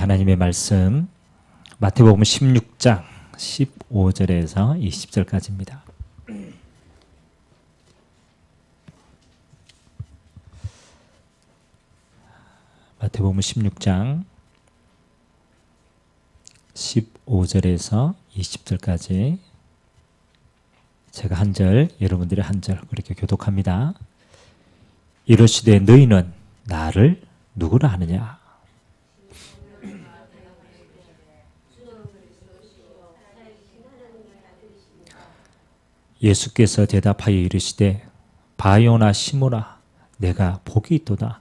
하나님의 말씀 마태복음 16장 15절에서 20절까지입니다. 마태복음 16장 15절에서 20절까지 제가 한 절, 여러분들이 한 절 그렇게 교독합니다. 이르시되 너희는 나를 누구라 하느냐? 예수께서 대답하여 이르시되 바요나 시모나 내가 복이 있도다.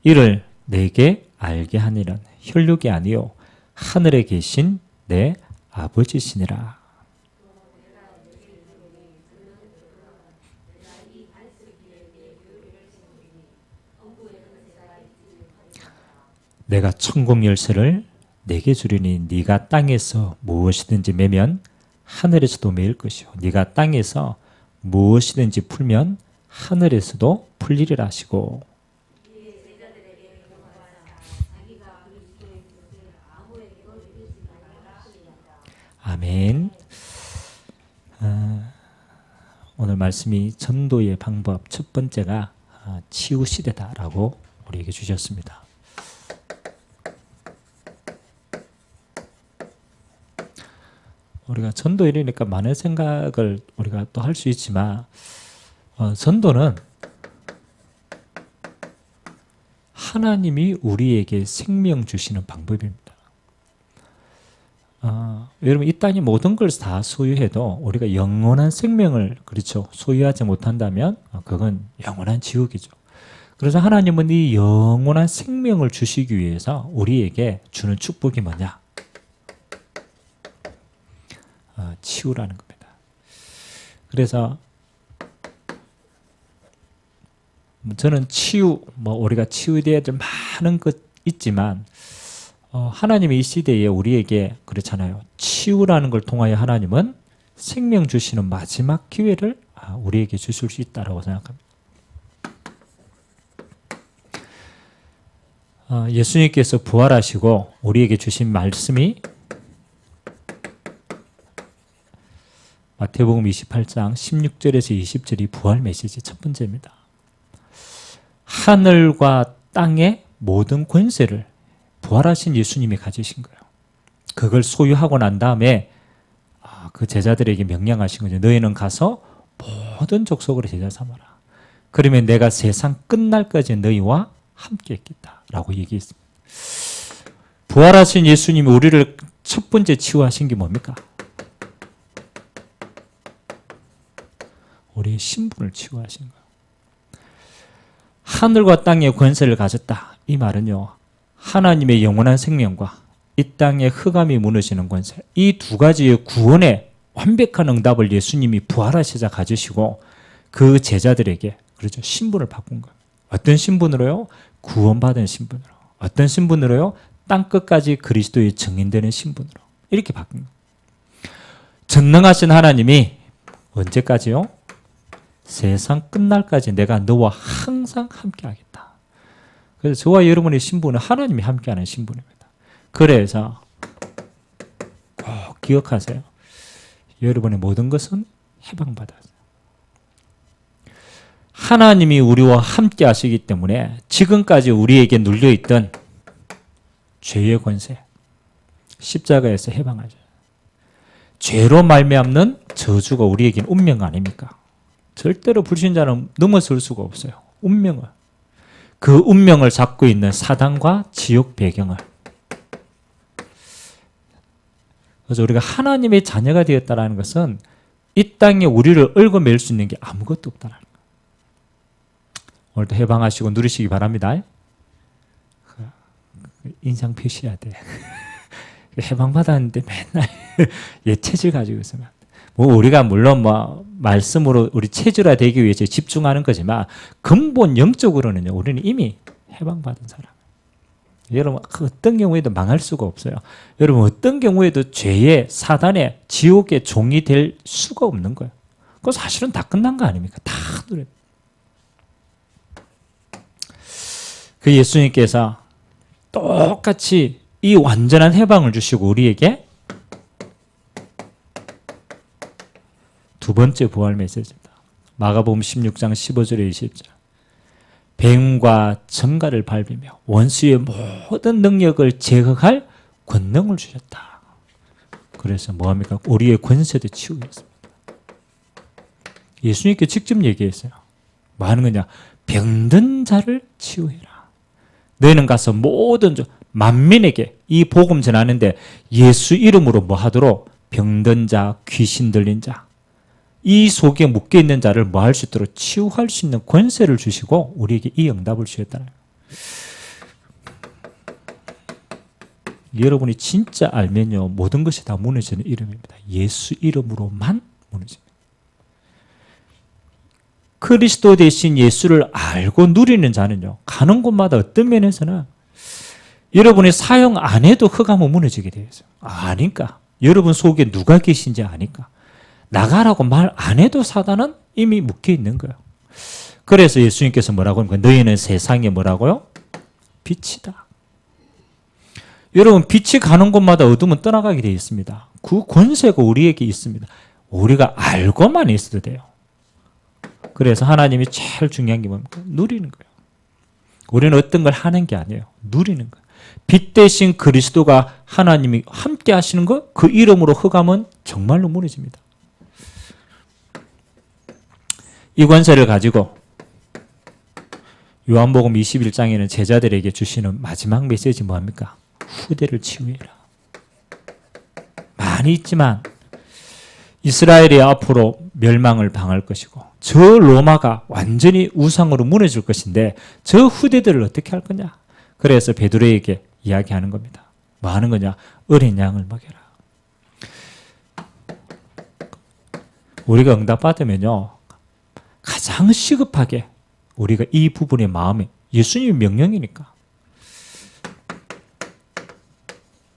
이를 내게 알게 하니는 혈육이 아니요 하늘에 계신 내 아버지시니라. 내가 천국 열쇠를 내게 주리니 네가 땅에서 무엇이든지 매면 하늘에서도 매일 것이요 네가 땅에서 무엇이든지 풀면 하늘에서도 풀리리라 하시고 아멘. 오늘 말씀이 전도의 방법 첫 번째가 치유 시대다라고 우리에게 주셨습니다. 우리가 전도 이러니까 많은 생각을 우리가 또 할 수 있지만 전도는 하나님이 우리에게 생명 주시는 방법입니다. 여러분 이 땅의 모든 걸 다 소유해도 우리가 영원한 생명을 그렇죠 소유하지 못한다면 그건 영원한 지옥이죠. 그래서 하나님은 이 영원한 생명을 주시기 위해서 우리에게 주는 축복이 뭐냐? 치유라는 겁니다. 그래서 저는 치유, 우리가 치유돼야 될 많은 것 있지만 하나님이 이 시대에 우리에게 그렇잖아요. 치유라는 걸 통하여 하나님은 생명 주시는 마지막 기회를 우리에게 주실 수 있다고 생각합니다. 예수님께서 부활하시고 우리에게 주신 말씀이 마태복음 28장 16절에서 20절이 부활 메시지 첫 번째입니다. 하늘과 땅의 모든 권세를 부활하신 예수님이 가지신 거예요. 그걸 소유하고 난 다음에 그 제자들에게 명령하신 거죠. 너희는 가서 모든 족속으로 제자 삼아라. 그러면 내가 세상 끝날까지 너희와 함께 있겠다라고 얘기했습니다. 부활하신 예수님이 우리를 첫 번째 치유하신 게 뭡니까? 우리의 신분을 치유하신 거예요. 하늘과 땅의 권세를 가졌다. 이 말은요. 하나님의 영원한 생명과 이 땅의 흑암이 무너지는 권세, 이 두 가지의 구원의 완벽한 응답을 예수님이 부활하시자 가지시고 그 제자들에게 그렇죠. 신분을 바꾼 거예요. 어떤 신분으로요? 구원받은 신분으로. 어떤 신분으로요? 땅끝까지 그리스도의 증인되는 신분으로. 이렇게 바꾼 거예요. 전능하신 하나님이 언제까지요? 세상 끝날까지 내가 너와 항상 함께 하겠다. 그래서 저와 여러분의 신분은 하나님이 함께하는 신분입니다. 그래서 꼭 기억하세요. 여러분의 모든 것은 해방받아요. 하나님이 우리와 함께 하시기 때문에 지금까지 우리에게 눌려있던 죄의 권세, 십자가에서 해방하죠. 죄로 말미암는 저주가 우리에게는 운명 아닙니까? 절대로 불신자는 넘어설 수가 없어요. 운명을. 그 운명을 잡고 있는 사단과 지옥 배경을. 그래서 우리가 하나님의 자녀가 되었다는 것은 이 땅에 우리를 얽어맬 수 있는 게 아무것도 없다는 거예요. 오늘도 해방하시고 누리시기 바랍니다. 인상 표시해야 돼. 해방받았는데 맨날 체질 가지고 있으면 우리가 물론 말씀으로 우리 체질화 되기 위해서 집중하는 거지만 근본 영적으로는요. 우리는 이미 해방받은 사람. 여러분 어떤 경우에도 망할 수가 없어요. 여러분 어떤 경우에도 죄의 사단의 지옥의 종이 될 수가 없는 거예요. 그거 사실은 다 끝난 거 아닙니까? 다 누려. 그 예수님께서 똑같이 이 완전한 해방을 주시고 우리에게 두 번째 부활 메시지입니다. 마가복음 16장 15절에 20절. 뱀과 정갈을 밟으며 원수의 모든 능력을 제거할 권능을 주셨다. 그래서 뭐합니까? 우리의 권세도 치우겠습니다. 예수님께 직접 얘기했어요. 뭐 하는 거냐? 병든 자를 치유해라. 너희는 가서 모든 만민에게 이 복음 전하는데 예수 이름으로 뭐 하도록? 병든 자, 귀신 들린 자, 이 속에 묶여있는 자를 뭐 할 수 있도록 치유할 수 있는 권세를 주시고 우리에게 이 응답을 주셨다는 거예요. 여러분이 진짜 알면요, 모든 것이 다 무너지는 이름입니다. 예수 이름으로만 무너집니다. 그리스도 대신 예수를 알고 누리는 자는요, 가는 곳마다 어떤 면에서는 여러분이 사용 안 해도 흑암은 무너지게 되어 있어요. 아니까. 여러분 속에 누가 계신지 아니까. 나가라고 말 안 해도 사단은 이미 묶여 있는 거예요. 그래서 예수님께서 뭐라고 합니까? 너희는 세상에 뭐라고요? 빛이다. 여러분, 빛이 가는 곳마다 어둠은 떠나가게 되어 있습니다. 그 권세가 우리에게 있습니다. 우리가 알고만 있어도 돼요. 그래서 하나님이 제일 중요한 게 뭡니까? 누리는 거예요. 우리는 어떤 걸 하는 게 아니에요. 누리는 거예요. 빛 대신 그리스도가 하나님이 함께 하시는 것, 그 이름으로 흑암은 정말로 무너집니다. 이 권세를 가지고 요한복음 21장에는 제자들에게 주시는 마지막 메시지 뭐합니까? 후대를 치유해라. 많이 있지만 이스라엘이 앞으로 멸망을 당할 것이고 저 로마가 완전히 우상으로 무너질 것인데 저 후대들을 어떻게 할 거냐? 그래서 베드로에게 이야기하는 겁니다. 뭐 하는 거냐? 어린 양을 먹여라. 우리가 응답받으면요, 가장 시급하게 우리가 이 부분의 마음에, 예수님의 명령이니까.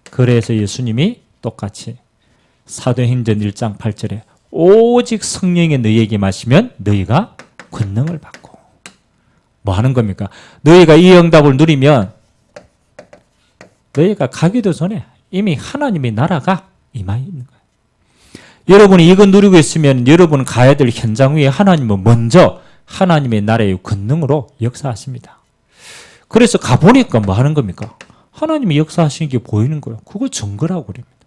그래서 예수님이 똑같이 사도행전 1장 8절에 오직 성령이 너희에게 마시면 너희가 권능을 받고, 뭐 하는 겁니까? 너희가 이 응답을 누리면 너희가 가기도 전에 이미 하나님의 나라가 임하여 있는 거예요. 여러분이 이거 누리고 있으면 여러분 가야 될 현장 위에 하나님은 먼저 하나님의 나라의 권능으로 역사하십니다. 그래서 가보니까 뭐 하는 겁니까? 하나님이 역사하시는 게 보이는 거예요. 그거 증거라고 그럽니다.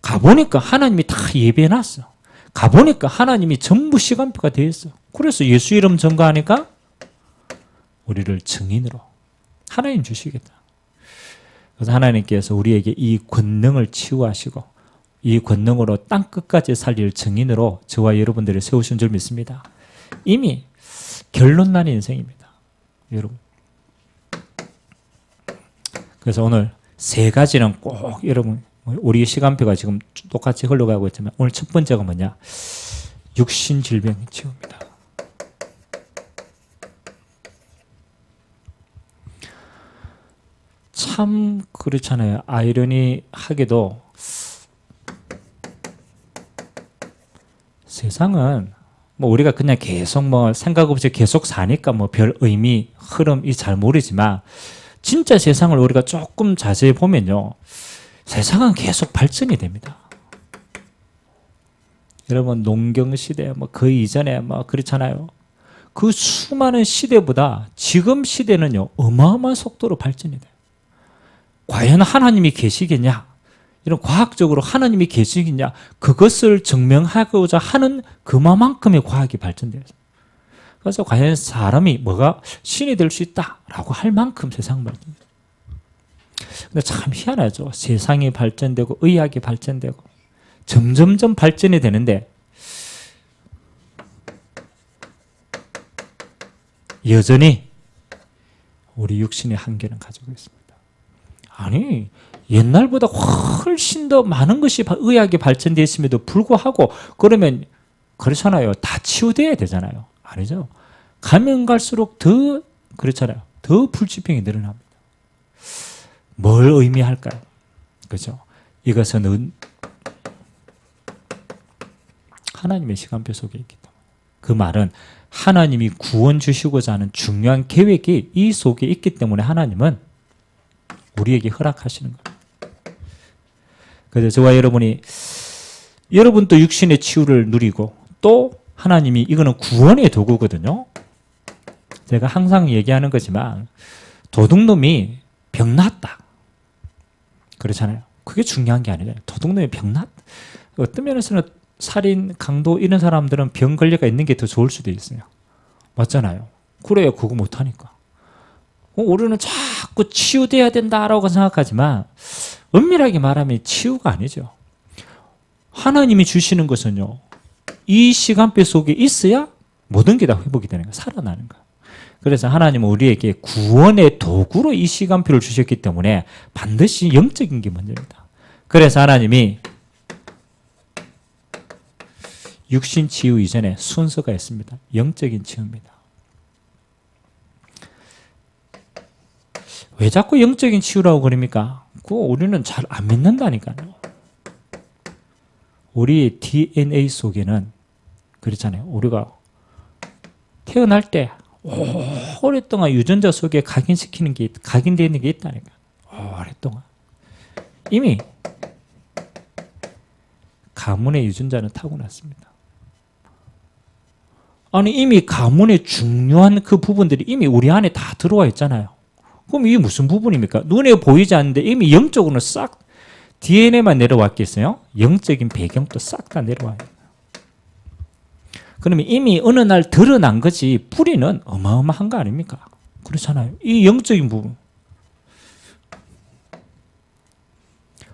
가보니까 하나님이 다 예배해놨어. 가보니까 하나님이 전부 시간표가 되어 있어. 그래서 예수 이름 증거하니까 우리를 증인으로 하나님 주시겠다. 그래서 하나님께서 우리에게 이 권능을 치유하시고 이 권능으로 땅끝까지 살릴 증인으로 저와 여러분들을 세우신 줄 믿습니다. 이미 결론 난 인생입니다. 여러분. 그래서 오늘 세 가지는 꼭 여러분, 우리 시간표가 지금 똑같이 흘러가고 있지만 오늘 첫 번째가 뭐냐? 육신 질병 치유입니다. 참 그렇잖아요. 아이러니하게도 세상은 뭐 우리가 그냥 계속 뭐 생각 없이 계속 사니까 뭐 별 의미, 흐름이 잘 모르지만 진짜 세상을 우리가 조금 자세히 보면요, 세상은 계속 발전이 됩니다. 여러분 농경시대 뭐 그 이전에 뭐 그렇잖아요. 그 수많은 시대보다 지금 시대는요 어마어마한 속도로 발전이 돼요. 과연 하나님이 계시겠냐? 이런 과학적으로 하나님이 계시겠냐? 그것을 증명하고자 하는 그만큼의 과학이 발전돼요. 그래서 과연 사람이 뭐가 신이 될 수 있다라고 할 만큼 세상 발전돼요. 근데 참 희한하죠. 세상이 발전되고 의학이 발전되고 점점점 발전이 되는데 여전히 우리 육신의 한계는 가지고 있습니다. 아니, 옛날보다 훨씬 더 많은 것이 의학이 발전되었음에도 불구하고 그러면 그렇잖아요. 다 치유돼야 되잖아요. 아니죠. 가면 갈수록 더 그렇잖아요. 더 불치병이 늘어납니다. 뭘 의미할까요? 그죠? 이것은 하나님의 시간표 속에 있기 때문에. 그 말은 하나님이 구원 주시고자 하는 중요한 계획이 이 속에 있기 때문에 하나님은 우리에게 허락하시는 거예요. 그래서 저와 여러분도 육신의 치유를 누리고 또 하나님이 이거는 구원의 도구거든요. 제가 항상 얘기하는 거지만 도둑놈이 병났다. 그렇잖아요. 그게 중요한 게 아니잖아요. 도둑놈이 병났다. 어떤 면에서는 살인, 강도 이런 사람들은 병 걸려가 있는 게 더 좋을 수도 있어요. 맞잖아요. 그래야 그거 못하니까. 우리는 자꾸 치유돼야 된다라고 생각하지만 엄밀하게 말하면 치유가 아니죠. 하나님이 주시는 것은요. 이 시간표 속에 있어야 모든 게 다 회복이 되는 거예요. 살아나는 거예요. 그래서 하나님은 우리에게 구원의 도구로 이 시간표를 주셨기 때문에 반드시 영적인 게 먼저입니다. 그래서 하나님이 육신 치유 이전에 순서가 있습니다. 영적인 치유입니다. 왜 자꾸 영적인 치유라고 그럽니까? 그거 우리는 잘 안 믿는다니까요. 우리 DNA 속에는 그렇잖아요. 우리가 태어날 때 오랫동안 유전자 속에 각인되어 있는 게 있다니까. 오랫동안. 이미 가문의 유전자는 타고났습니다. 아니 이미 가문의 중요한 그 부분들이 이미 우리 안에 다 들어와 있잖아요. 그럼 이게 무슨 부분입니까? 눈에 보이지 않는데 이미 영적으로는 싹 DNA만 내려왔겠어요? 영적인 배경도 싹 다 내려와요. 그러면 이미 어느 날 드러난 거지 뿌리는 어마어마한 거 아닙니까? 그렇잖아요. 이 영적인 부분.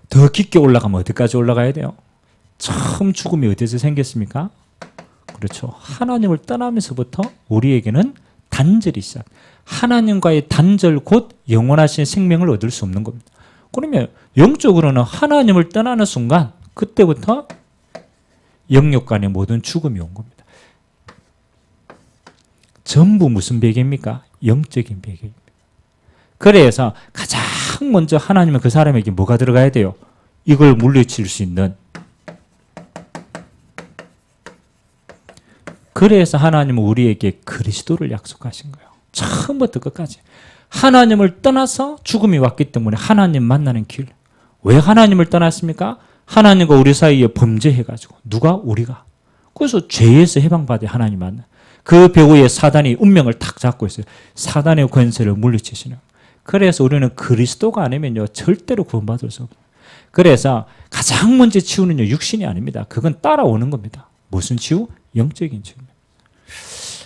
더 깊게 올라가면 어디까지 올라가야 돼요? 처음 죽음이 어디서 생겼습니까? 그렇죠. 하나님을 떠나면서부터 우리에게는 단절이 시작. 하나님과의 단절 곧 영원하신 생명을 얻을 수 없는 겁니다. 그러면 영적으로는 하나님을 떠나는 순간 그때부터 영역 간의 모든 죽음이 온 겁니다. 전부 무슨 배경입니까? 영적인 배경입니다. 그래서 가장 먼저 하나님은 그 사람에게 뭐가 들어가야 돼요? 이걸 물리칠 수 있는. 그래서 하나님은 우리에게 그리스도를 약속하신 거예요. 처음부터 끝까지. 하나님을 떠나서 죽음이 왔기 때문에 하나님 만나는 길. 왜 하나님을 떠났습니까? 하나님과 우리 사이에 범죄해가지고. 누가? 우리가. 그래서 죄에서 해방받아 하나님 만나. 그 배후에 사단이 운명을 탁 잡고 있어요. 사단의 권세를 물리치시는. 그래서 우리는 그리스도가 아니면요 절대로 구원받을 수 없어요. 그래서 가장 먼저 치유는요 육신이 아닙니다. 그건 따라오는 겁니다. 무슨 치유? 영적인 치유입니다.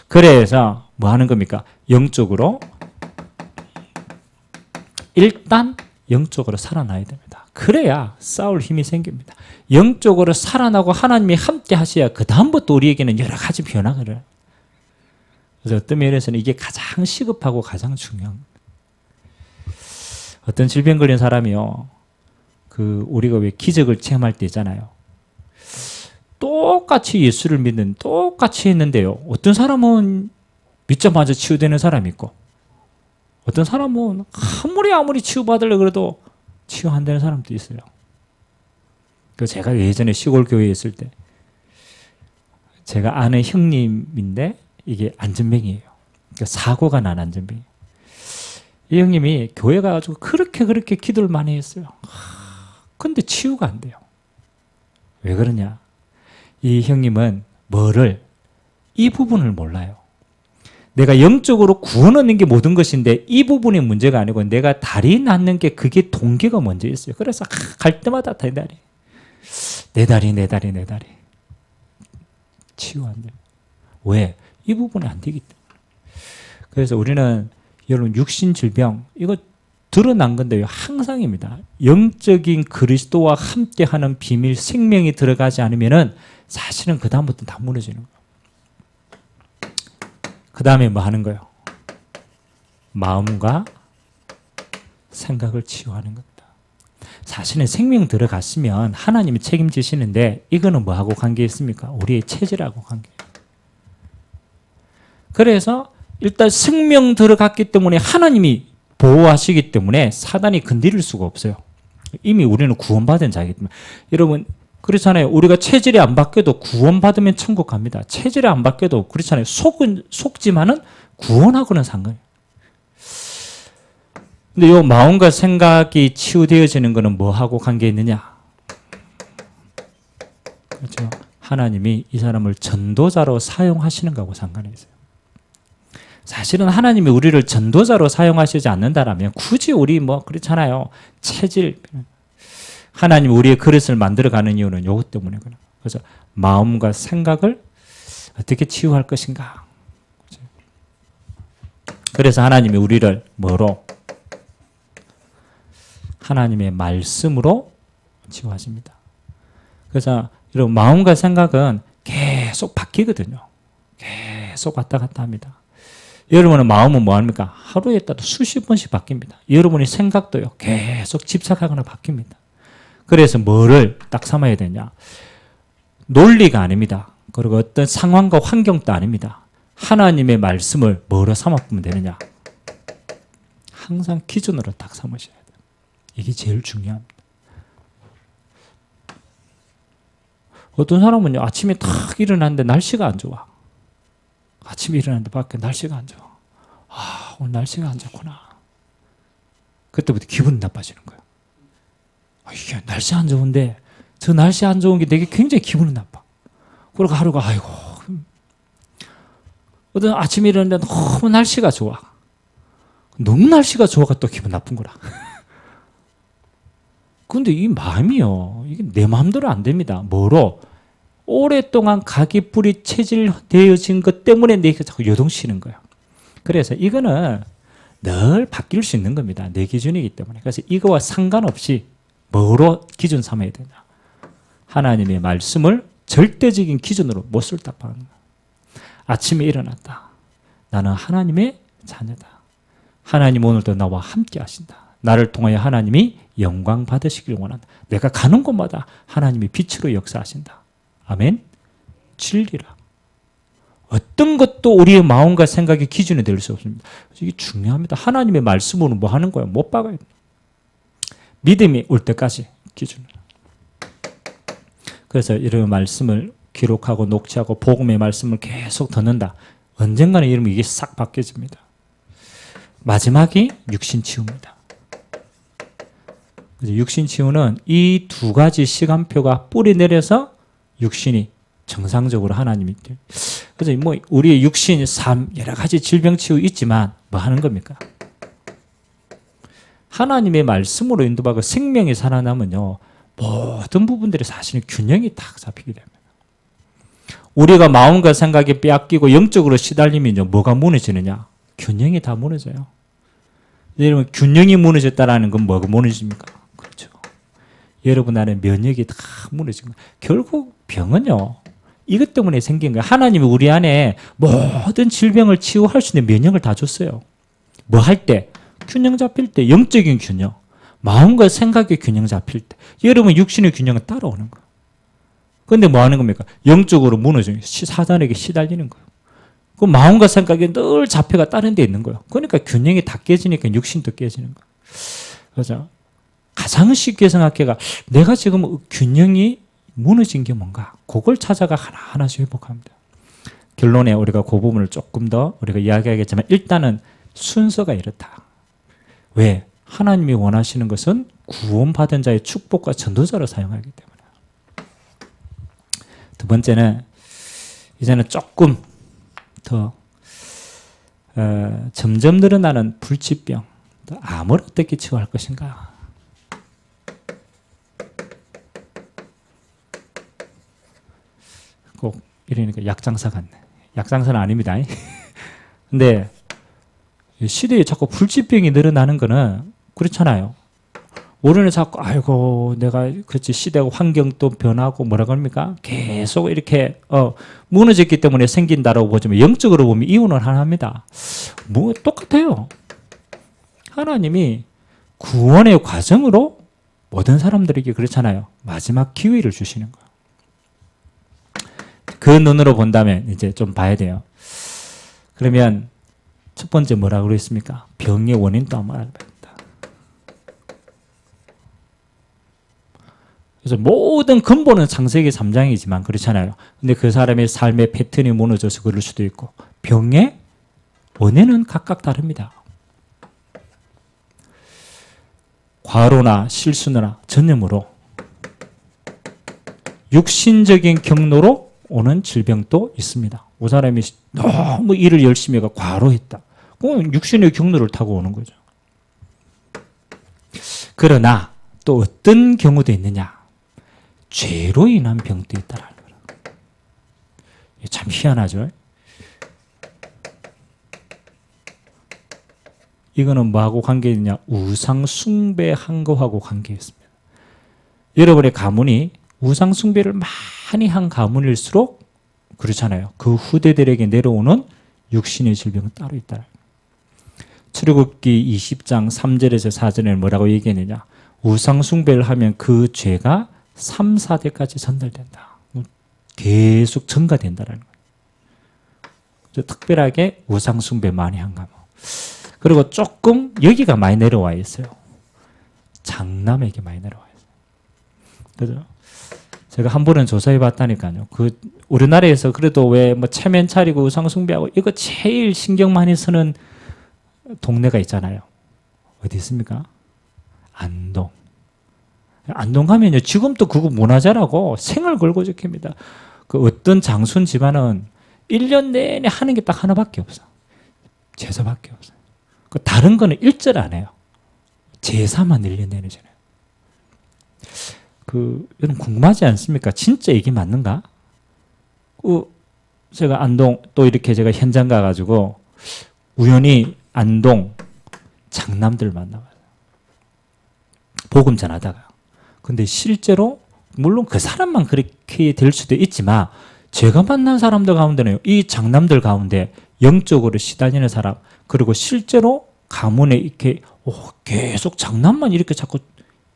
그래서 뭐 하는 겁니까? 영적으로 일단 영적으로 살아나야 됩니다. 그래야 싸울 힘이 생깁니다. 영적으로 살아나고 하나님이 함께 하셔야 그 다음부터 우리에게는 여러 가지 변화가 일어나요. 그래서 어떤 면에서는 이게 가장 시급하고 가장 중요한 겁니다. 어떤 질병 걸린 사람이요. 우리가 왜 기적을 체험할 때 있잖아요. 똑같이 예수를 믿는 똑같이 했는데요. 어떤 사람은 믿자마자 치유되는 사람이 있고 어떤 사람은 아무리 치유받으려고 그래도 치유 안 되는 사람도 있어요. 제가 예전에 시골 교회에 있을 때 제가 아는 형님인데 이게 안전병이에요. 그러니까 사고가 난 안전병. 이 형님이 교회 가가지고 그렇게 기도를 많이 했어요. 근데 치유가 안 돼요. 왜 그러냐? 이 형님은 이 부분을 몰라요. 내가 영적으로 구원 얻는 게 모든 것인데 이 부분이 문제가 아니고 내가 다리 낳는 게 그게 동기가 먼저 있어요. 그래서 갈 때마다 내 다리. 치유 안 돼요. 왜? 이 부분이 안 되기 때문에. 그래서 우리는 여러분 육신 질병 이거 드러난 건데요. 항상입니다. 영적인 그리스도와 함께하는 비밀 생명이 들어가지 않으면은 사실은 그 다음부터 다 무너지는 거예요. 그 다음에 뭐 하는 거예요? 마음과 생각을 치유하는 겁니다. 사실은 생명 들어갔으면 하나님이 책임지시는데 이거는 뭐하고 관계 있습니까? 우리의 체질하고 관계. 그래서 일단 생명 들어갔기 때문에 하나님이 보호하시기 때문에 사단이 건드릴 수가 없어요. 이미 우리는 구원받은 자이기 때문에. 여러분 그렇잖아요. 우리가 체질이 안 바뀌어도 구원받으면 천국 갑니다. 체질이 안 바뀌어도 그렇잖아요. 속지만은 구원하고는 상관이에요. 근데 요 마음과 생각이 치유되어지는 것은 뭐하고 관계 있느냐? 그렇죠. 하나님이 이 사람을 전도자로 사용하시는 거하고 상관이 있어요. 사실은 하나님이 우리를 전도자로 사용하시지 않는다라면 굳이 우리 그렇잖아요. 체질. 하나님이 우리의 그릇을 만들어가는 이유는 요것 때문이구나. 그래서 마음과 생각을 어떻게 치유할 것인가. 그래서 하나님이 우리를 뭐로? 하나님의 말씀으로 치유하십니다. 그래서 여러분 마음과 생각은 계속 바뀌거든요. 계속 왔다 갔다 합니다. 여러분의 마음은 뭐합니까? 하루에 따라 수십 번씩 바뀝니다. 여러분의 생각도요. 계속 집착하거나 바뀝니다. 그래서 뭐를 딱 삼아야 되냐? 논리가 아닙니다. 그리고 어떤 상황과 환경도 아닙니다. 하나님의 말씀을 뭐로 삼아보면 되느냐? 항상 기준으로 딱 삼으셔야 돼요. 이게 제일 중요합니다. 어떤 사람은요, 아침에 탁 일어났는데 날씨가 안 좋아. 아침에 일어났는데 밖에 날씨가 안 좋아. 아, 오늘 날씨가 안 좋구나. 그때부터 기분이 나빠지는 거예요. 이게 날씨 안 좋은데, 저 날씨 안 좋은 게 되게 굉장히 기분이 나빠. 그러고 하루가, 아이고. 어떤 아침에 일어났는데 너무 날씨가 좋아. 너무 날씨가 좋아가 또 기분 나쁜 거라. 근데 이 마음이요. 이게 내 마음대로 안 됩니다. 뭐로? 오랫동안 각이 뿌리 체질되어진 것 때문에 내가 자꾸 요동치는 거예요. 그래서 이거는 늘 바뀔 수 있는 겁니다. 내 기준이기 때문에. 그래서 이거와 상관없이 뭐로 기준 삼아야 되냐. 하나님의 말씀을 절대적인 기준으로 못을 답하는 거예요. 아침에 일어났다. 나는 하나님의 자녀다. 하나님 오늘도 나와 함께 하신다. 나를 통하여 하나님이 영광 받으시길 원한다. 내가 가는 곳마다 하나님이 빛으로 역사하신다. 아멘. 진리라. 어떤 것도 우리의 마음과 생각의 기준이 될 수 없습니다. 이게 중요합니다. 하나님의 말씀으로 뭐 하는 거예요? 못 박아요. 믿음이 올 때까지 기준을. 그래서 이런 말씀을 기록하고 녹취하고 복음의 말씀을 계속 듣는다. 언젠가는 이러면 이게 싹 바뀌어집니다. 마지막이 육신치유입니다. 육신치유는 이 두 가지 시간표가 뿌리 내려서 육신이 정상적으로 하나님이 그래서 우리의 육신, 삶, 여러 가지 질병치유 있지만 뭐 하는 겁니까? 하나님의 말씀으로 인도받고 생명이 살아나면요 모든 부분들이 사실은 균형이 딱 잡히게 됩니다. 우리가 마음과 생각이 빼앗기고 영적으로 시달리면요 뭐가 무너지느냐? 균형이 다 무너져요. 여러분 균형이 무너졌다라는 건 뭐가 무너집니까? 그렇죠. 여러분 안에 면역이 다 무너진 거예요. 결국 병은요 이것 때문에 생긴 거예요. 하나님이 우리 안에 모든 질병을 치유할 수 있는 면역을 다 줬어요. 뭐 할 때? 균형 잡힐 때, 영적인 균형, 마음과 생각의 균형 잡힐 때 여러분 육신의 균형은 따라오는 거예요. 그런데 뭐 하는 겁니까? 영적으로 무너지는 사단에게 시달리는 거예요. 그 마음과 생각이 늘 자폐가 다른 데 있는 거예요. 그러니까 균형이 다 깨지니까 육신도 깨지는 거예요. 그래서 가장 쉽게 생각해가 내가 지금 균형이 무너진 게 뭔가 그걸 찾아가 하나하나씩 회복합니다. 결론에 우리가 그 부분을 조금 더 우리가 이야기하겠지만 일단은 순서가 이렇다. 왜? 하나님이 원하시는 것은 구원받은 자의 축복과 전도자로 사용하기 때문에. 두 번째는 이제는 조금 더 점점 늘어나는 불치병, 암을 어떻게 치유할 것인가. 꼭 이러니까 약장사 같네. 약장사는 아닙니다. 근데 시대에 자꾸 불치병이 늘어나는 거는 그렇잖아요. 우리는 자꾸 아이고 내가 그렇지 시대가 환경도 변하고 뭐라 그럽니까? 계속 이렇게 무너졌기 때문에 생긴다라고 보지만 영적으로 보면 이유는 하나입니다. 뭐 똑같아요. 하나님이 구원의 과정으로 모든 사람들에게 그렇잖아요. 마지막 기회를 주시는 거예요. 그 눈으로 본다면 이제 좀 봐야 돼요. 그러면 첫 번째 뭐라고 그랬습니까? 병의 원인도 한번 알아봐야겠다. 그래서 모든 근본은 창세기 3장이지만 그렇잖아요. 근데 그 사람의 삶의 패턴이 무너져서 그럴 수도 있고 병의 원인은 각각 다릅니다. 과로나 실수나 전염으로 육신적인 경로로 오는 질병도 있습니다. 그 사람이 너무 일을 열심히 해가 과로했다. 그건 육신의 경로를 타고 오는 거죠. 그러나 또 어떤 경우도 있느냐? 죄로 인한 병도 있다라는 거예요. 참 희한하죠. 이거는 뭐하고 관계 있느냐? 우상 숭배한 거하고 관계 있습니다. 여러분의 가문이 우상 숭배를 많이 한 가문일수록 그렇잖아요. 그 후대들에게 내려오는 육신의 질병은 따로 있다. 출애굽기 20장 3절에서 4절에는 뭐라고 얘기했느냐? 우상 숭배를 하면 그 죄가 3, 4대까지 전달된다. 계속 전가된다라는 거예요. 특별하게 우상 숭배 많이 한 가문. 그리고 조금 여기가 많이 내려와 있어요. 장남에게 많이 내려와 있어요. 그죠? 제가 한 번은 조사해 봤다니까요. 그 우리나라에서 그래도 왜 뭐 체면 차리고 우상 숭배하고 이거 제일 신경 많이 쓰는 동네가 있잖아요. 어디 있습니까? 안동. 안동 가면요. 지금도 그거 문화재라고 생을 걸고 지킵니다. 그 어떤 장순 집안은 1년 내내 하는 게 딱 하나밖에 없어. 제사밖에 없어요. 그 다른 거는 일절 안 해요. 제사만 1년 내내 지내요. 여러분 궁금하지 않습니까? 진짜 이게 맞는가? 제가 안동 또 이렇게 제가 현장 가가지고 우연히 안동 장남들 만나봐요. 복음 전하다가. 근데 실제로 물론 그 사람만 그렇게 될 수도 있지만 제가 만난 사람들 가운데는 이 장남들 가운데 영적으로 시달리는 사람 그리고 실제로 가문에 이렇게 계속 장남만 이렇게 자꾸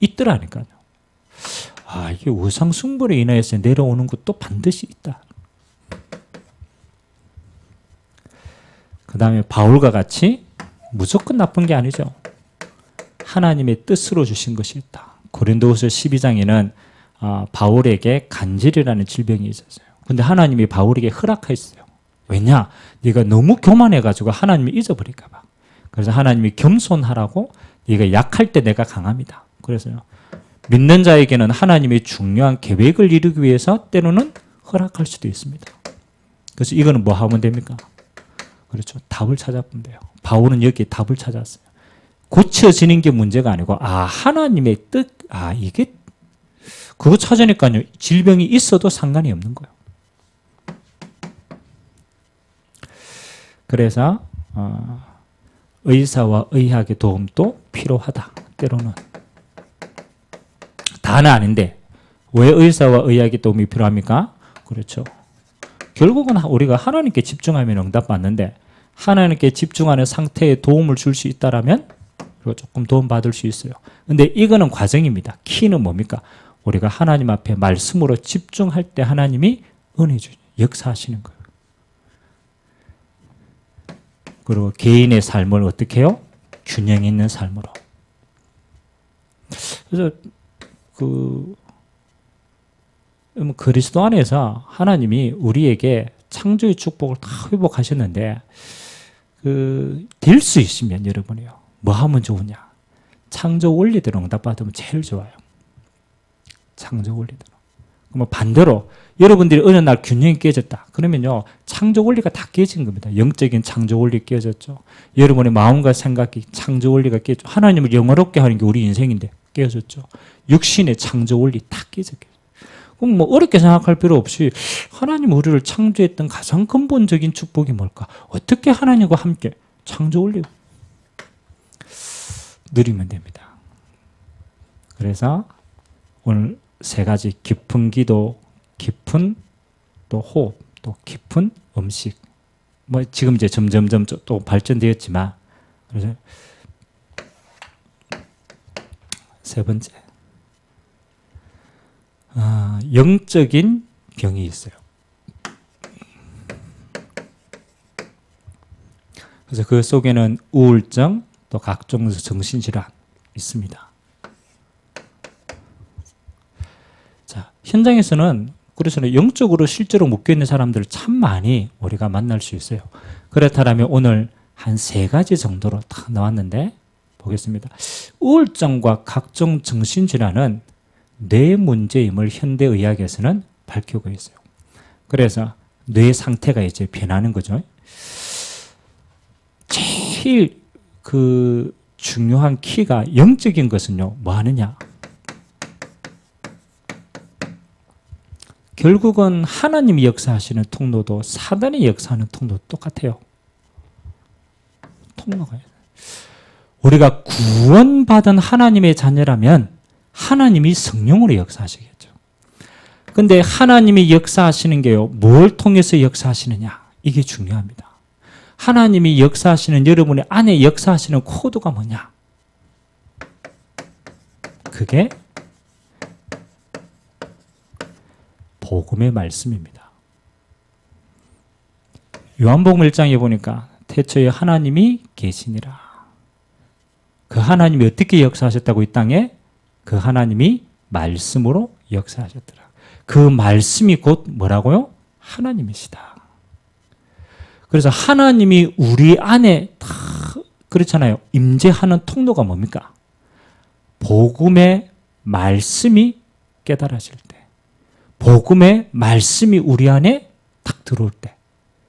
있더라니까요. 이게 우상 숭배로 인해서 내려오는 것도 반드시 있다. 그 다음에 바울과 같이 무조건 나쁜 게 아니죠. 하나님의 뜻으로 주신 것이 있다. 고린도후서 12장에는 바울에게 간질이라는 질병이 있었어요. 근데 하나님이 바울에게 허락했어요. 왜냐? 네가 너무 교만해가지고 하나님이 잊어버릴까 봐. 그래서 하나님이 겸손하라고 네가 약할 때 내가 강합니다. 그래서요. 믿는 자에게는 하나님의 중요한 계획을 이루기 위해서 때로는 허락할 수도 있습니다. 그래서 이거는 뭐 하면 됩니까? 그렇죠. 답을 찾아보면 돼요. 바울은 여기에 답을 찾았어요. 고쳐지는 게 문제가 아니고 하나님의 뜻, 이게 그거 찾으니까요. 질병이 있어도 상관이 없는 거예요. 그래서 의사와 의학의 도움도 필요하다. 때로는. 다는 아닌데 왜 의사와 의학의 도움이 필요합니까? 그렇죠. 결국은 우리가 하나님께 집중하면 응답받는데 하나님께 집중하는 상태에 도움을 줄 수 있다라면 그리고 조금 도움받을 수 있어요. 근데 이거는 과정입니다. 키는 뭡니까? 우리가 하나님 앞에 말씀으로 집중할 때 하나님이 은혜 주죠. 역사하시는 거예요. 그리고 개인의 삶을 어떻게 해요? 균형 있는 삶으로. 그래서 그리스도 안에서 하나님이 우리에게 창조의 축복을 다 회복하셨는데 될 수 있으면 여러분이요. 뭐 하면 좋으냐? 창조 원리대로 응답받으면 제일 좋아요. 창조 원리대로. 그럼 반대로 여러분들이 어느 날 균형이 깨졌다. 그러면요. 창조 원리가 다 깨진 겁니다. 영적인 창조 원리 깨졌죠. 여러분의 마음과 생각이 창조 원리가 깨졌죠. 하나님을 영화롭게 하는 게 우리 인생인데 깨졌죠. 육신의 창조 원리 다 깨졌죠. 그럼 뭐 어렵게 생각할 필요 없이 하나님 우리를 창조했던 가장 근본적인 축복이 뭘까? 어떻게 하나님과 함께 창조 원리 누리면 됩니다. 그래서 오늘 세 가지 깊은 기도, 깊은 또 호흡, 또 깊은 음식. 뭐 지금 이제 점점점 또 발전되었지만 그래서 세 번째. 영적인 병이 있어요. 그래서 그 속에는 우울증, 또 각종 정신질환 있습니다. 자, 현장에서는 그래서 영적으로 실제로 묶여있는 사람들을 참 많이 우리가 만날 수 있어요. 그렇다면 오늘 한 세 가지 정도로 딱 나왔는데 보겠습니다. 우울증과 각종 정신질환은 뇌 문제임을 현대의학에서는 밝히고 있어요. 그래서 뇌 상태가 이제 변하는 거죠. 제일 그 중요한 키가 영적인 것은요, 뭐 하느냐? 결국은 하나님이 역사하시는 통로도 사단이 역사하는 통로도 똑같아요. 통로가 있어요. 우리가 구원받은 하나님의 자녀라면 하나님이 성령으로 역사하시겠죠. 근데 하나님이 역사하시는 게요, 뭘 통해서 역사하시느냐? 이게 중요합니다. 하나님이 역사하시는 여러분의 안에 역사하시는 코드가 뭐냐? 그게 복음의 말씀입니다. 요한복음 1장에 보니까 태초에 하나님이 계시니라. 그 하나님이 어떻게 역사하셨다고 이 땅에? 그 하나님이 말씀으로 역사하셨더라. 그 말씀이 곧 뭐라고요? 하나님이시다. 그래서 하나님이 우리 안에 다 그렇잖아요. 임재하는 통로가 뭡니까? 복음의 말씀이 깨달아질 때, 복음의 말씀이 우리 안에 딱 들어올 때,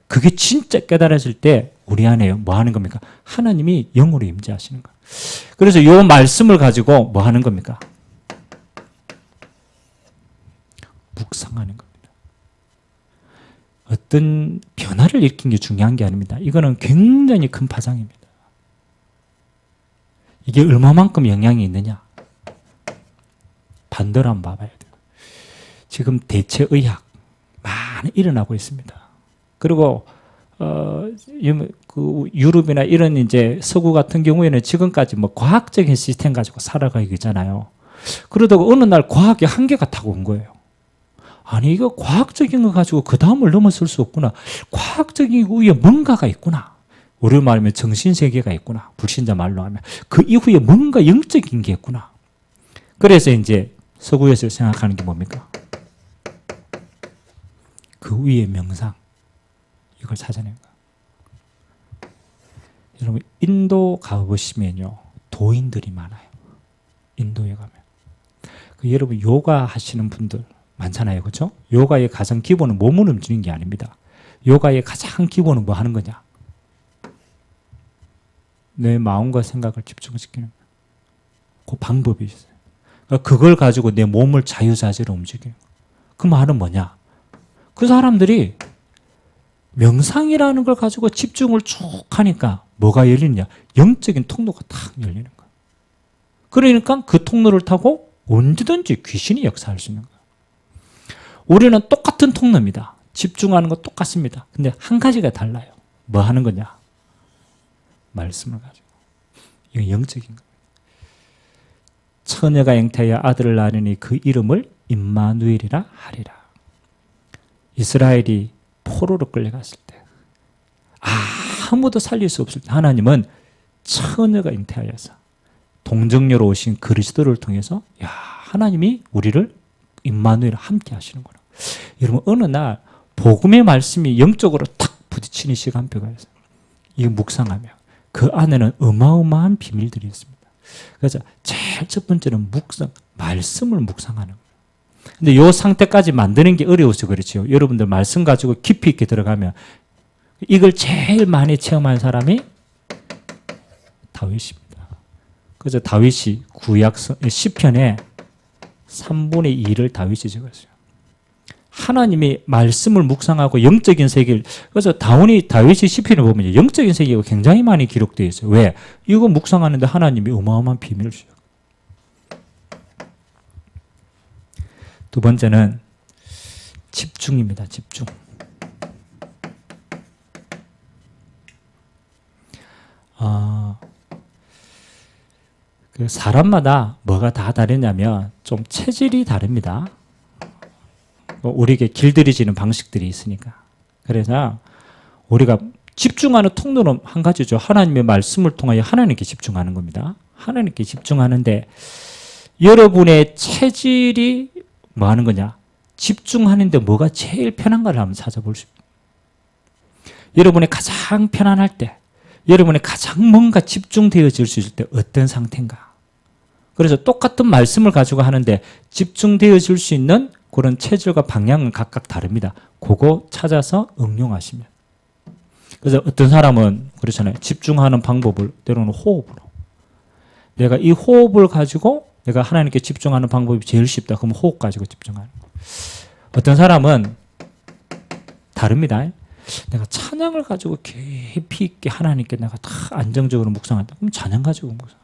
그게 진짜 깨달아질 때 우리 안에 뭐 하는 겁니까? 하나님이 영으로 임재하시는 거예요. 그래서 이 말씀을 가지고 뭐 하는 겁니까? 묵상하는 겁니다. 어떤 변화를 일으킨 게 중요한 게 아닙니다. 이거는 굉장히 큰 파장입니다. 이게 얼마만큼 영향이 있느냐? 반대로 한번 봐봐야 돼요. 지금 대체의학 많이 일어나고 있습니다. 그리고 그 유럽이나 이런 이제 서구 같은 경우에는 지금까지 뭐 과학적인 시스템 가지고 살아가고 있잖아요. 그러다가 어느 날 과학의 한계가 타고 온 거예요. 아니, 이거 과학적인 거 가지고 그 다음을 넘어설 수 없구나. 과학적인 위에 뭔가가 있구나. 우리로 말하면 정신세계가 있구나. 불신자 말로 하면. 그 이후에 뭔가 영적인 게 있구나. 그래서 이제 서구에서 생각하는 게 뭡니까? 그 위에 명상. 이걸 찾아낸 거예요. 여러분, 인도 가보시면요, 도인들이 많아요. 인도에 가면. 여러분, 요가 하시는 분들 많잖아요. 그렇죠? 요가의 가장 기본은 몸을 움직이는 게 아닙니다. 요가의 가장 기본은 뭐 하는 거냐? 내 마음과 생각을 집중시키는 거예요. 그 방법이 있어요. 그걸 가지고 내 몸을 자유자재로 움직여요. 그 말은 뭐냐? 그 사람들이 명상이라는 걸 가지고 집중을 쭉 하니까 뭐가 열리느냐? 영적인 통로가 탁 열리는 거예요. 그러니까 그 통로를 타고 언제든지 귀신이 역사할 수 있는 거예요. 우리는 똑같은 통로입니다. 집중하는 거 똑같습니다. 근데 한 가지가 달라요. 뭐 하는 거냐? 말씀을 가지고. 이건 영적인 겁니다. 처녀가 잉태하여 아들을 낳으니 그 이름을 임마누엘이라 하리라. 이스라엘이 포로로 끌려갔을 때, 아무도 살릴 수 없을 때 하나님은 처녀가 잉태하여서 동정녀로 오신 그리스도를 통해서, 야, 하나님이 우리를 임마누엘 함께 하시는구나. 여러분, 어느 날 복음의 말씀이 영적으로 탁 부딪히는 시간표가 있어요. 이거 묵상하며 그 안에는 어마어마한 비밀들이 있습니다. 그래서 제일 첫 번째는 말씀을 묵상하는 거예요. 근데 이 상태까지 만드는 게 어려워서 그렇죠. 여러분들 말씀 가지고 깊이 있게 들어가면 이걸 제일 많이 체험한 사람이 다윗입니다. 그래서 다윗이 구약 시편에 3분의 2를 다윗이 적었어요. 하나님이 말씀을 묵상하고 영적인 세계를, 그래서 다윗이 시편을 보면 영적인 세계가 굉장히 많이 기록되어 있어요. 왜? 이거 묵상하는데 하나님이 어마어마한 비밀을 주셔요. 두 번째는 집중입니다. 집중. 그 사람마다 뭐가 다 다르냐면 좀 체질이 다릅니다. 우리에게 길들여지는 방식들이 있으니까. 그래서 우리가 집중하는 통로는 한 가지죠. 하나님의 말씀을 통하여 하나님께 집중하는 겁니다. 하나님께 집중하는데 여러분의 체질이 뭐 하는 거냐? 집중하는데 뭐가 제일 편한가를 한번 찾아볼 수 있습니다. 여러분의 가장 편안할 때, 여러분이 가장 뭔가 집중되어질 수 있을 때 어떤 상태인가? 그래서 똑같은 말씀을 가지고 하는데 집중되어질 수 있는 그런 체질과 방향은 각각 다릅니다. 그거 찾아서 응용하시면. 그래서 어떤 사람은 그렇잖아요. 집중하는 방법을 때로는 호흡으로. 내가 이 호흡을 가지고 내가 하나님께 집중하는 방법이 제일 쉽다. 그러면 호흡 가지고 집중하는 거예요. 어떤 사람은 다릅니다. 내가 찬양을 가지고 깊이 있게 하나님께 내가 다 안정적으로 묵상한다. 그럼 찬양 가지고 묵상.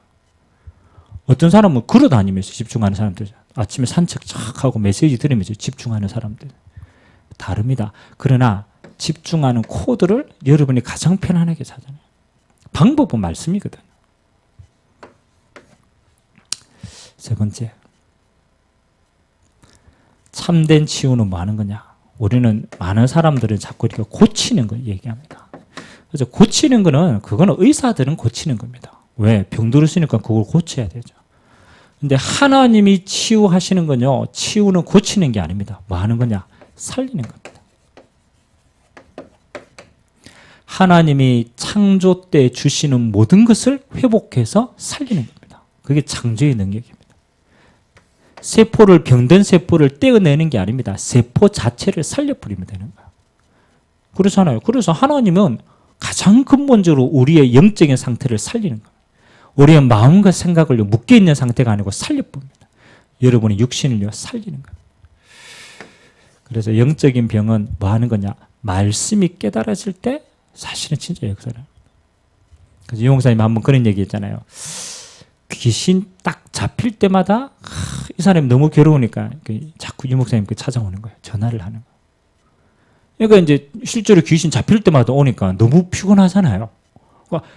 어떤 사람은 걸어다니면서 집중하는 사람들, 아침에 산책 쫙 하고 메시지 들으면서 집중하는 사람들 다릅니다. 그러나 집중하는 코드를 여러분이 가장 편안하게 찾아내요. 방법은 말씀이거든요. 세 번째, 참된 치유는 뭐 하는 거냐? 우리는 많은 사람들은 자꾸 이렇게 고치는 걸 얘기합니다. 그래서 고치는 거는 그거는 의사들은 고치는 겁니다. 왜? 병 들으시니까 그걸 고쳐야 되죠. 근데 하나님이 치유하시는 건요, 치유는 고치는 게 아닙니다. 뭐 하는 거냐? 살리는 겁니다. 하나님이 창조 때 주시는 모든 것을 회복해서 살리는 겁니다. 그게 창조의 능력입니다. 세포를, 병든 세포를 떼어내는 게 아닙니다. 세포 자체를 살려버리면 되는 거예요. 그렇잖아요. 그래서 하나님은 가장 근본적으로 우리의 영적인 상태를 살리는 거예요. 우리의 마음과 생각을 묶여있는 상태가 아니고 살려봅니다. 여러분의 육신을 살리는 거예요. 그래서 영적인 병은 뭐 하는 거냐? 말씀이 깨달아질 때 사실은 진짜 역사를. 그래서 유 목사님 한번 그런 얘기 했잖아요. 귀신 딱 잡힐 때마다 이 사람이 너무 괴로우니까 자꾸 유 목사님께 찾아오는 거예요. 전화를 하는 거예요. 그러니까 이제 실제로 귀신 잡힐 때마다 오니까 너무 피곤하잖아요. 그러니까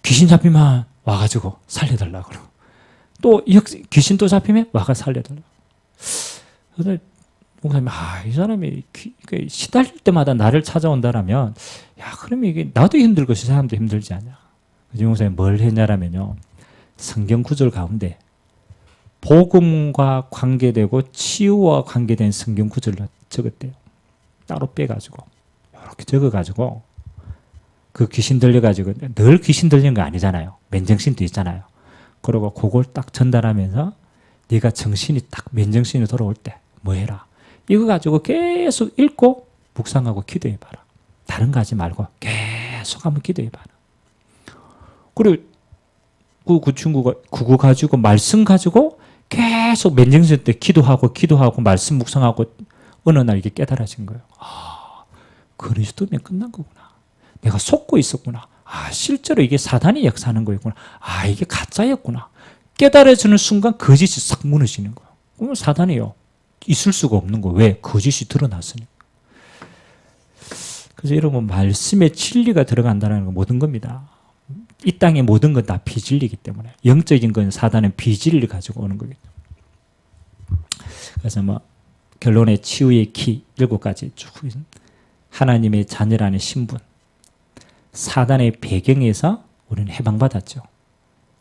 귀신 잡히면 와가지고 살려달라고 그러고 또 귀신 또 잡히면 와가 살려달라고. 그래서 목사님, 이 사람이 시달릴 때마다 나를 찾아온다라면, 야, 그러면 이게 나도 힘들고 이 사람도 힘들지 않냐. 그래서 유 목사님 뭘 했냐라면요. 성경 구절 가운데 복음과 관계되고 치유와 관계된 성경 구절을 적었대요. 따로 빼가지고 이렇게 적어가지고 그 귀신 들려가지고 늘 귀신 들리는 거 아니잖아요. 맨정신도 있잖아요. 그리고 그걸 딱 전달하면서 네가 정신이 딱 맨정신이 돌아올 때 뭐 해라. 이거 가지고 계속 읽고 묵상하고 기도해봐라. 다른 거 하지 말고 계속 한번 기도해봐라. 그리고 그 친구가 그거 가지고 말씀 가지고 계속 맨정신 때 기도하고 말씀 묵상하고 어느 날 이게 깨달아진 거예요. 그리스도면 끝난 거구나. 내가 속고 있었구나. 실제로 이게 사단이 역사하는 거였구나. 이게 가짜였구나. 깨달아지는 순간 거짓이 싹 무너지는 거예요. 그러면 사단이요. 있을 수가 없는 거예요. 왜? 거짓이 드러났으니까. 그래서 여러분 말씀에 진리가 들어간다는 건 모든 겁니다. 이 땅의 모든 건 다 비진리이기 때문에 영적인 건 사단은 비진리를 가지고 오는 거기 때문에. 그래서 뭐 결론의 치유의 키 7가지 쭉 하나님의 자녀라는 신분, 사단의 배경에서 우리는 해방받았죠.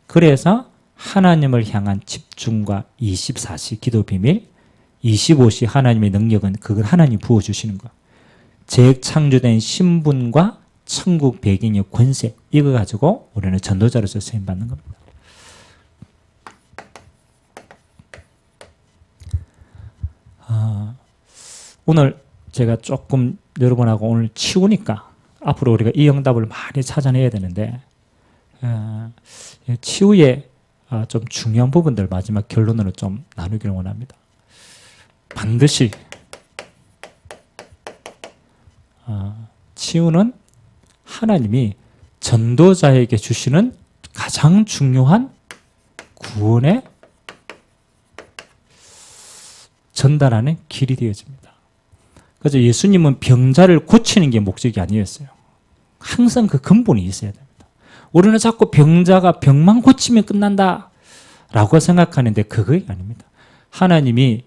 그래서 하나님을 향한 집중과 24시 기도 비밀, 25시 하나님의 능력은 그걸 하나님 부어주시는 거. 재창조된 신분과 천국 배경의 권세, 이거 가지고 우리는 전도자로서 쓰임받는 겁니다. 오늘 제가 조금 여러분하고 오늘 치우니까 앞으로 우리가 이 응답을 많이 찾아내야 되는데 치유의 좀 중요한 부분들 마지막 결론으로 좀 나누기를 원합니다. 반드시 치유는 하나님이 전도자에게 주시는 가장 중요한 구원의 전달하는 길이 되어집니다. 그래서 예수님은 병자를 고치는 게 목적이 아니었어요. 항상 그 근본이 있어야 됩니다. 우리는 자꾸 병자가 병만 고치면 끝난다 라고 생각하는데 그게 아닙니다. 하나님이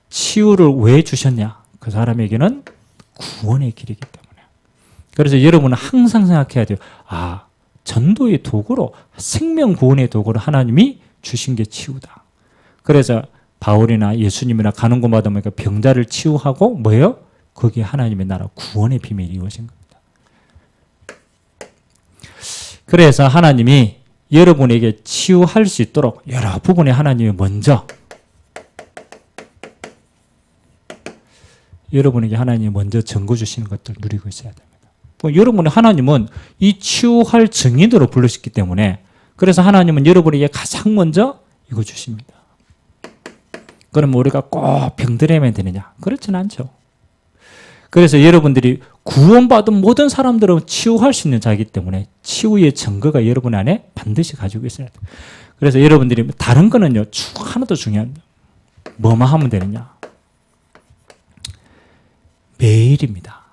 치유를 왜 주셨냐? 그 사람에게는 구원의 길이기 때문에. 그래서 여러분은 항상 생각해야 돼요. 전도의 도구로, 생명 구원의 도구로 하나님이 주신 게 치유다. 그래서 바울이나 예수님이나 가는 곳마다 보니까 병자를 치유하고 뭐예요? 거기에 하나님의 나라 구원의 비밀이 이루어진 겁니다. 그래서 하나님이 여러분에게 치유할 수 있도록 여러 부분에 하나님이 먼저 증거 주시는 것들 누리고 있어야 됩니다. 여러분의 하나님은 이 치유할 증인으로 불러주셨기 때문에 그래서 하나님은 여러분에게 가장 먼저 이거 주십니다. 그러면 우리가 꼭 병들어야만 되느냐? 그렇지는 않죠. 그래서 여러분들이 구원받은 모든 사람들은 치유할 수 있는 자이기 때문에 치유의 증거가 여러분 안에 반드시 가지고 있어야 돼요. 그래서 여러분들이 다른 거는요, 하나도 중요합니다. 뭐만 하면 되느냐? 매일입니다.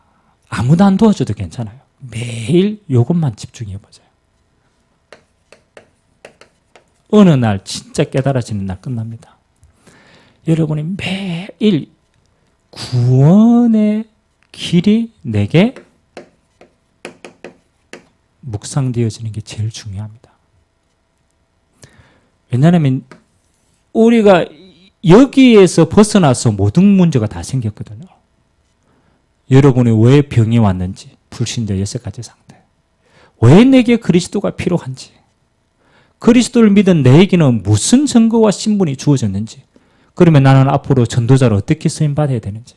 아무도 안 도와줘도 괜찮아요. 매일 이것만 집중해 보세요. 어느 날 진짜 깨달아지는 날 끝납니다. 여러분이 매일 구원의 길이 내게 묵상되어지는 게 제일 중요합니다. 왜냐하면 우리가 여기에서 벗어나서 모든 문제가 다 생겼거든요. 여러분이 왜 병이 왔는지, 불신자 6가지 상태. 왜 내게 그리스도가 필요한지, 그리스도를 믿은 내게는 무슨 증거와 신분이 주어졌는지, 그러면 나는 앞으로 전도자로 어떻게 쓰임받아야 되는지,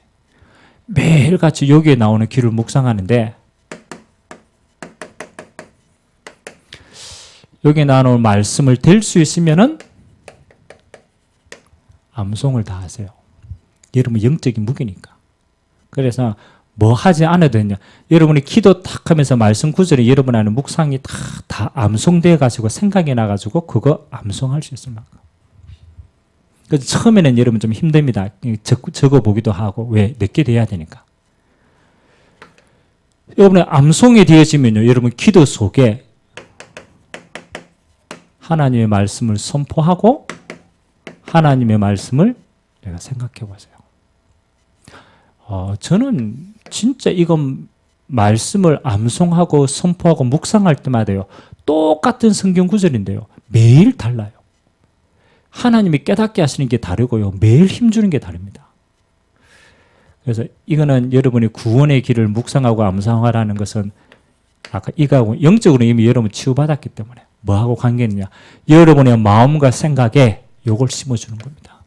매일같이 여기에 나오는 길을 묵상하는데, 여기에 나오는 말씀을 될 수 있으면은 암송을 다 하세요. 여러분 영적인 무기니까. 그래서 뭐 하지 않아도 되냐. 여러분이 기도 탁 하면서 말씀 구절이 여러분 안에 묵상이 다 암송되어 가지고 생각이 나가지고 그거 암송할 수 있을 만큼. 그래서 처음에는 여러분 좀 힘듭니다. 적어 보기도 하고. 왜? 늦게 돼야 되니까. 여러분의 암송이 되어지면요, 여러분 기도 속에 하나님의 말씀을 선포하고 하나님의 말씀을 내가 생각해 보세요. 저는 진짜 이건 말씀을 암송하고 선포하고 묵상할 때마다요, 똑같은 성경 구절인데요, 매일 달라요. 하나님이 깨닫게 하시는 게 다르고요, 매일 힘주는 게 다릅니다. 그래서 이거는 여러분이 구원의 길을 묵상하고 암송하라는 것은 아까 이거하고 영적으로 이미 여러분 치유받았기 때문에 뭐하고 관계있느냐, 여러분의 마음과 생각에 요걸 심어주는 겁니다.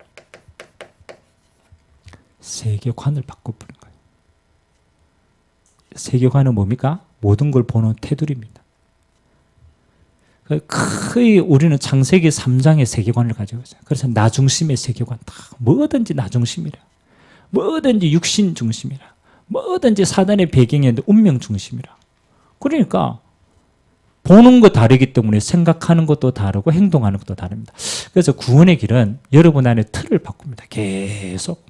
세계관을 바꿔보는 거예요. 세계관은 뭡니까? 모든 걸 보는 테두리입니다. 거의 우리는 창세기 3장의 세계관을 가지고 있어요. 그래서 나 중심의 세계관, 다 뭐든지 나 중심이라, 뭐든지 육신 중심이라, 뭐든지 사단의 배경에 운명 중심이라. 그러니까 보는 거 다르기 때문에 생각하는 것도 다르고 행동하는 것도 다릅니다. 그래서 구원의 길은 여러분 안에 틀을 바꿉니다. 계속.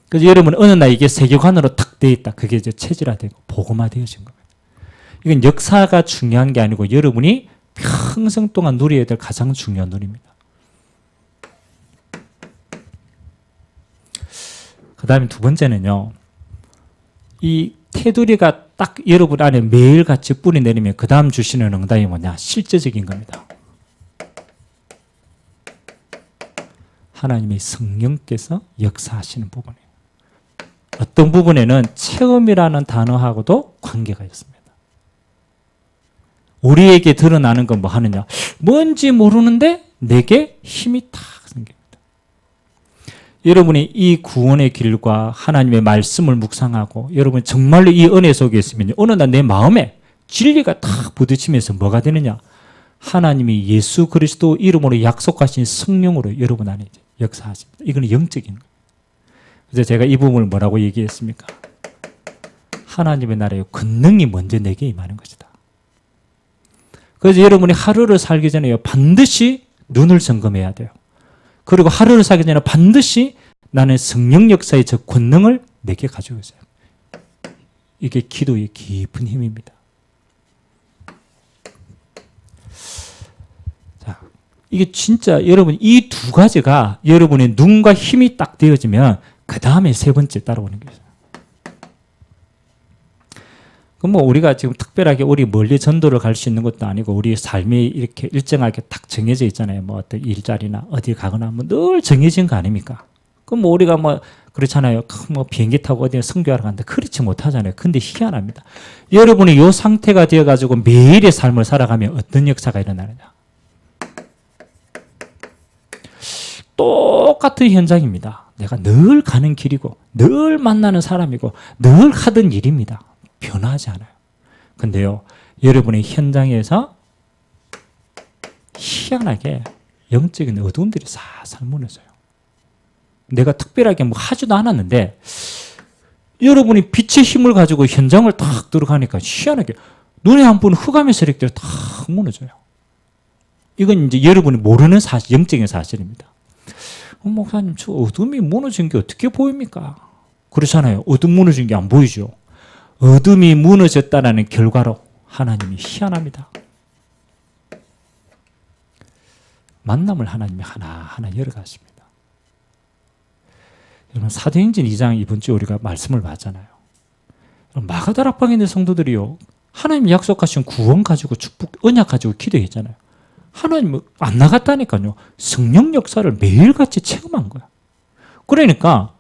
그래서 여러분 어느 날 이게 세계관으로 탁 되어 있다. 그게 이제 체질화되고 복음화되어진 겁니다. 이건 역사가 중요한 게 아니고 여러분이 평생 동안 누려야 될 가장 중요한 누리입니다. 그 다음에 두 번째는요, 이 테두리가 딱 여러분 안에 매일같이 뿌리 내리면 그 다음 주시는 응답이 뭐냐? 실제적인 겁니다. 하나님의 성령께서 역사하시는 부분이에요. 어떤 부분에는 체험이라는 단어하고도 관계가 있습니다. 우리에게 드러나는 건 뭐 하느냐? 뭔지 모르는데 내게 힘이 탁 생깁니다. 여러분이 이 구원의 길과 하나님의 말씀을 묵상하고 여러분 정말로 이 은혜 속에 있으면 어느 날 내 마음에 진리가 탁 부딪히면서 뭐가 되느냐? 하나님이 예수 그리스도 이름으로 약속하신 성령으로 여러분 안에 역사하십니다. 이건 영적인 거예요. 그래서 제가 이 부분을 뭐라고 얘기했습니까? 하나님의 나라의 권능이 먼저 내게 임하는 것이다. 그래서 여러분이 하루를 살기 전에 반드시 눈을 점검해야 돼요. 그리고 하루를 살기 전에 반드시 나는 성령 역사의 저 권능을 내게 가지고 있어요. 이게 기도의 깊은 힘입니다. 자, 이게 진짜 여러분 이 두 가지가 여러분의 눈과 힘이 딱 되어지면 그 다음에 세 번째 따라오는 게 있어요. 그럼 뭐 우리가 지금 특별하게 우리 멀리 전도를 갈 수 있는 것도 아니고 우리 삶이 이렇게 일정하게 딱 정해져 있잖아요. 뭐 어떤 일자리나 어디 가거나 뭐 늘 정해진 거 아닙니까? 그럼 뭐 우리가 뭐 그렇잖아요. 뭐 비행기 타고 어디 선교하러 간다. 그렇지 못하잖아요. 근데 희한합니다. 여러분이 이 상태가 되어가지고 매일의 삶을 살아가면 어떤 역사가 일어나느냐. 똑같은 현장입니다. 내가 늘 가는 길이고 늘 만나는 사람이고 늘 하던 일입니다. 변하지 않아요. 근데요, 여러분의 현장에서 희한하게 영적인 어두움들이 살살 무너져요. 내가 특별하게 뭐 하지도 않았는데 여러분이 빛의 힘을 가지고 현장을 탁 들어가니까 희한하게 눈에 안 보는 흑암의 세력들이 탁 무너져요. 이건 이제 여러분이 모르는 사실, 영적인 사실입니다. 목사님, 저 어둠이 무너진 게 어떻게 보입니까? 그렇잖아요. 어둠 무너진 게 안 보이죠. 어둠이 무너졌다는 결과로 하나님이 희한합니다. 만남을 하나님이 하나하나 열어가십니다. 여러분, 사도행전 2장 이번 주에 우리가 말씀을 봤잖아요. 마가다락방에 있는 성도들이요, 하나님이 약속하신 구원 가지고 축복, 언약 가지고 기도했잖아요. 하나님 안 나갔다니까요. 성령 역사를 매일같이 체험한 거야. 그러니까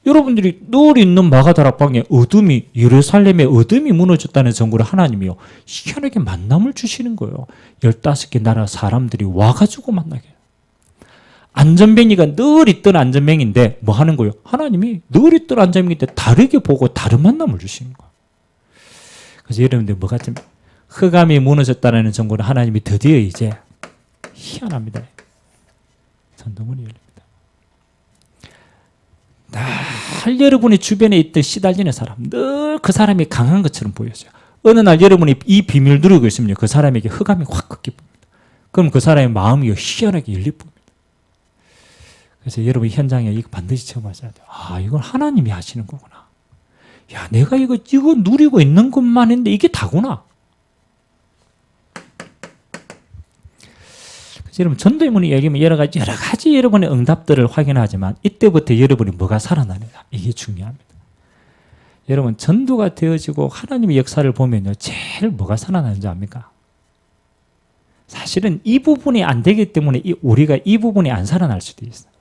여러분들이 늘 있는 마가다락방에 어둠이, 예루살렘의 어둠이 무너졌다는 정보를 하나님이요, 희한하게 만남을 주시는 거예요. 15개 나라 사람들이 와가지고 만나게. 안전뱅이가 늘 있던 안전뱅이인데 뭐 하는 거예요? 하나님이 늘 있던 안전뱅이인데 다르게 보고 다른 만남을 주시는 거예요. 그래서 여러분들 뭐 같으면 흑암이 무너졌다는 정보를 하나님이 드디어 이제 희한합니다. 전도문이 열립니다. 늘 여러분의 주변에 있던 시달리는 사람, 늘 그 사람이 강한 것처럼 보여져요. 어느 날 여러분이 이 비밀을 누리고 있으면 그 사람에게 흑암이 확 꺾여 봅니다. 그럼 그 사람의 마음이 희한하게 열려 봅니다. 그래서 여러분 현장에 이거 반드시 체험하셔야 돼요. 아, 이건 하나님이 하시는 거구나. 야, 내가 이거 누리고 있는 것만 했는데 이게 다구나. 여러분, 전도의 문이 열리면 여러 가지 여러분의 응답들을 확인하지만 이때부터 여러분이 뭐가 살아나느냐, 이게 중요합니다. 여러분, 전도가 되어지고 하나님의 역사를 보면요, 제일 뭐가 살아나는지 압니까? 사실은 이 부분이 안 되기 때문에 우리가 이 부분이 안 살아날 수도 있어요.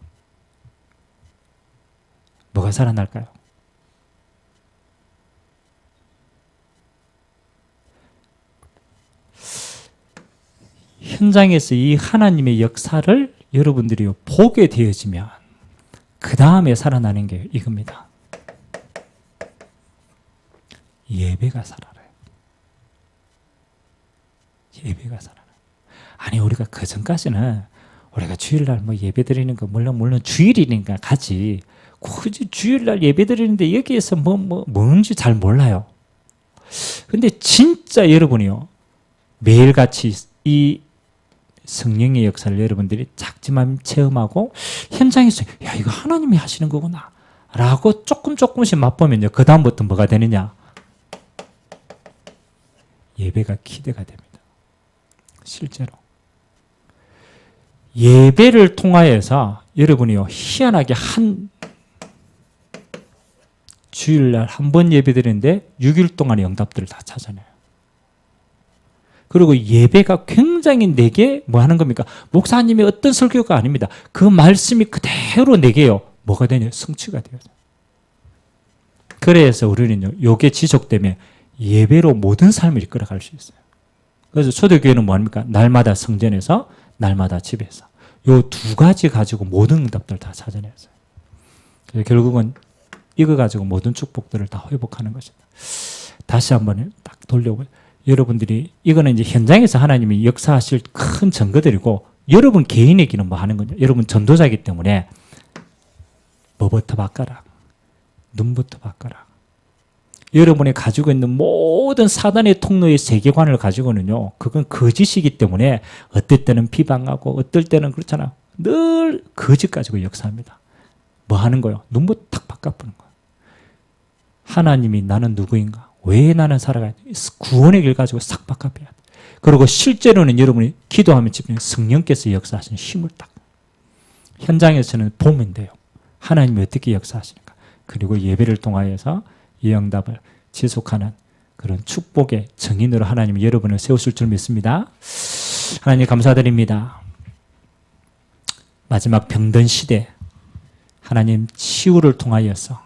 뭐가 살아날까요? 현장에서 이 하나님의 역사를 여러분들이 보게 되어지면 그 다음에 살아나는 게 이겁니다. 예배가 살아나요. 예배가 살아나요. 아니, 우리가 그 전까지는 우리가 주일날 뭐 예배 드리는 거 물론 주일이니까 가지, 굳이 주일날 예배 드리는데 여기에서 뭔지 잘 몰라요. 근데 진짜 여러분이요, 매일같이 이 성령의 역사를 여러분들이 작지만 체험하고 현장에서 야, 이거 하나님이 하시는 거구나 라고 조금씩 맛보면요, 그 다음부터 뭐가 되느냐, 예배가 기대가 됩니다. 실제로 예배를 통하여서 여러분이요, 희한하게 한 주일날 한 번 예배 드리는데 6일 동안의 응답들을 다 찾아내요. 그리고 예배가 굉장히 내게 뭐 하는 겁니까? 목사님의 어떤 설교가 아닙니다. 그 말씀이 그대로 내게요, 뭐가 되냐? 성취가 돼요. 그래서 우리는요, 요게 지속되면 예배로 모든 삶을 이끌어갈 수 있어요. 그래서 초대교회는 뭐 합니까? 날마다 성전에서, 날마다 집에서. 요 두 가지 가지고 모든 응답들을 다 찾아냈어요. 결국은 이거 가지고 모든 축복들을 다 회복하는 것입니다. 다시 한번 딱 돌려보요. 여러분들이 이거는 이제 현장에서 하나님이 역사하실 큰 증거들이고, 여러분 개인에게는 뭐 하는 거냐? 여러분 전도자이기 때문에 뭐부터 바꿔라, 눈부터 바꿔라. 여러분이 가지고 있는 모든 사단의 통로의 세계관을 가지고는요, 그건 거짓이기 때문에 어떨 때는 비방하고 어떨 때는 그렇잖아요. 늘 거짓 가지고 역사합니다. 뭐 하는 거예요? 눈부터 탁 바꿔보는 거예요. 하나님이 나는 누구인가? 왜 나는 살아가야 돼? 구원의 길 가지고 싹 바꿔봐야 돼. 그리고 실제로는 여러분이 기도하면 집중해 성령께서 역사하시는 힘을 딱 현장에서는 보면 돼요. 하나님이 어떻게 역사하시는가. 그리고 예배를 통하여서 이 응답을 지속하는 그런 축복의 증인으로 하나님이 여러분을 세우실 줄 믿습니다. 하나님 감사드립니다. 마지막 병든 시대 하나님 치유를 통하여서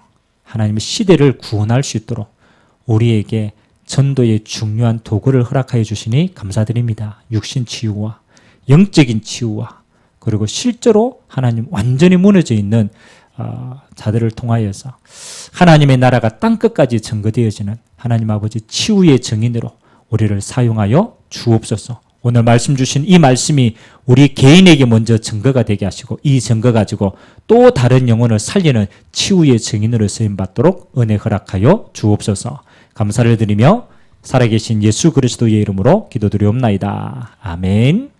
하나님의 시대를 구원할 수 있도록 우리에게 전도의 중요한 도구를 허락하여 주시니 감사드립니다. 육신 치유와 영적인 치유와 그리고 실제로 하나님 완전히 무너져 있는 자들을 통하여서 하나님의 나라가 땅끝까지 증거되어지는 하나님 아버지 치유의 증인으로 우리를 사용하여 주옵소서. 오늘 말씀 주신 이 말씀이 우리 개인에게 먼저 증거가 되게 하시고 이 증거 가지고 또 다른 영혼을 살리는 치유의 증인으로 쓰임받도록 은혜 허락하여 주옵소서. 감사를 드리며 살아계신 예수 그리스도의 이름으로 기도드리옵나이다. 아멘.